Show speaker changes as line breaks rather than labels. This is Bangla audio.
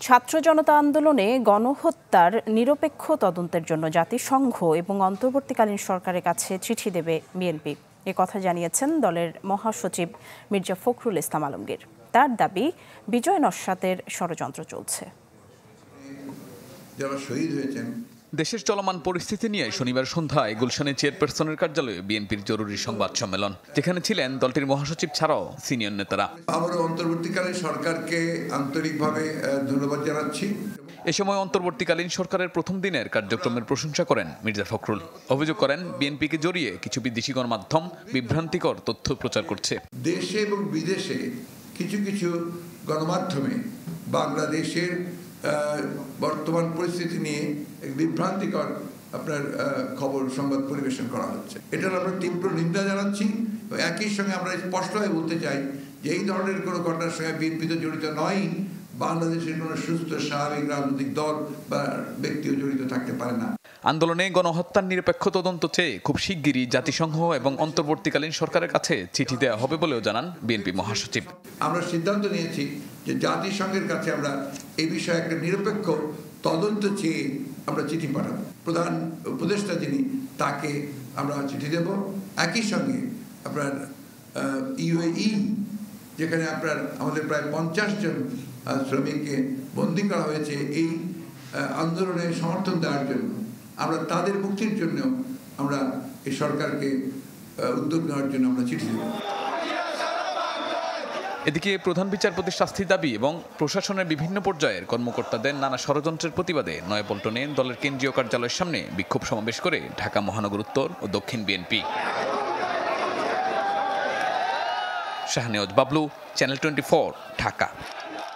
ছাত্র জনতা আন্দোলনে গণহত্যার নিরপেক্ষ তদন্তের জন্য জাতিসংঘ এবং অন্তর্বর্তীকালীন সরকারের কাছে চিঠি দেবে বিএনপি। এ কথা জানিয়েছেন দলের মহাসচিব মির্জা ফখরুল ইসলাম আলমগীর। তার দাবি, বিজয় নস্যাতের ষড়যন্ত্র চলছে।
যারা শহীদ হয়েছেন
দেশের চলমান পরিস্থিতি নিয়ে শনিবার সন্ধ্যায় গুলশানে চেয়ারপারসনের কার্যালয়ে বিএনপির জরুরি সংবাদ সম্মেলন, যেখানে ছিলেন দলটির মহাসচিব ছাড়াও সিনিয়র নেতারা।
আবারও অন্তর্বর্তীকালীন সরকারকে আন্তরিকভাবে ধন্যবাদ জানাচ্ছি।
এ সময় অন্তর্বর্তীকালীন সরকারের প্রথম দিনের কার্যক্রমের প্রশংসা করেন মির্জা ফখরুল। অভিযোগ করেন, বিএনপিকে জড়িয়ে কিছু বিদেশি গণমাধ্যম বিভ্রান্তিকর তথ্য প্রচার করছে।
দেশে এবং বিদেশে কিছু কিছু গণমাধ্যমে বাংলাদেশের বর্তমান পরিস্থিতি নিয়ে বিভ্রান্তিকর আপনার খবর সংবাদ পরিবেশন করা হচ্ছে। এটার আমরা তীব্র নিন্দা জানাচ্ছি। একই সঙ্গে আমরা স্পষ্টভাবে বলতে চাই যে এই ধরনের কোনো ঘটনার সঙ্গে বিএনপি তো জড়িত নয়। বাংলাদেশের কোনো সুস্থ স্বাভাবিক রাজনৈতিক দল বা ব্যক্তিও জড়িত থাকতে পারে না।
আন্দোলনে গণহত্যার নিরপেক্ষ তদন্ত চেয়ে খুব শিগগিরই জাতিসংঘ এবং অন্তর্বর্তীকালীন সরকারের কাছে চিঠি দেওয়া হবে বলেও জানান বিএনপি মহাসচিব।
আমরা সিদ্ধান্ত নিয়েছি যে জাতিসংঘের কাছে আমরা এই বিষয়ে একটা নিরপেক্ষ তদন্ত চেয়ে আমরা চিঠি পাঠাবো। প্রধান উপদেষ্টা যিনি, তাকে আমরা চিঠি দেব। একই সঙ্গে আপনার ইউএই, যেখানে আপনার আমাদের প্রায় 50 জন শ্রমিককে বন্দী করা হয়েছে এই আন্দোলনে সমর্থন দেওয়ার জন্য, আমরা তাদের মুক্তির জন্য আমরা এই সরকারকে উদ্যোগ নেওয়ার জন্য আমরা চিঠি দেব।
এদিকে প্রধান বিচারপতির শাস্তির দাবি এবং প্রশাসনের বিভিন্ন পর্যায়ের কর্মকর্তাদের নানা ষড়যন্ত্রের প্রতিবাদে নয়াপল্টনে দলের কেন্দ্রীয় কার্যালয়ের সামনে বিক্ষোভ সমাবেশ করে ঢাকা মহানগর উত্তর ও দক্ষিণ বিএনপি। শাহনেওয়াজ বাবলু, চ্যানেল 24, ঢাকা।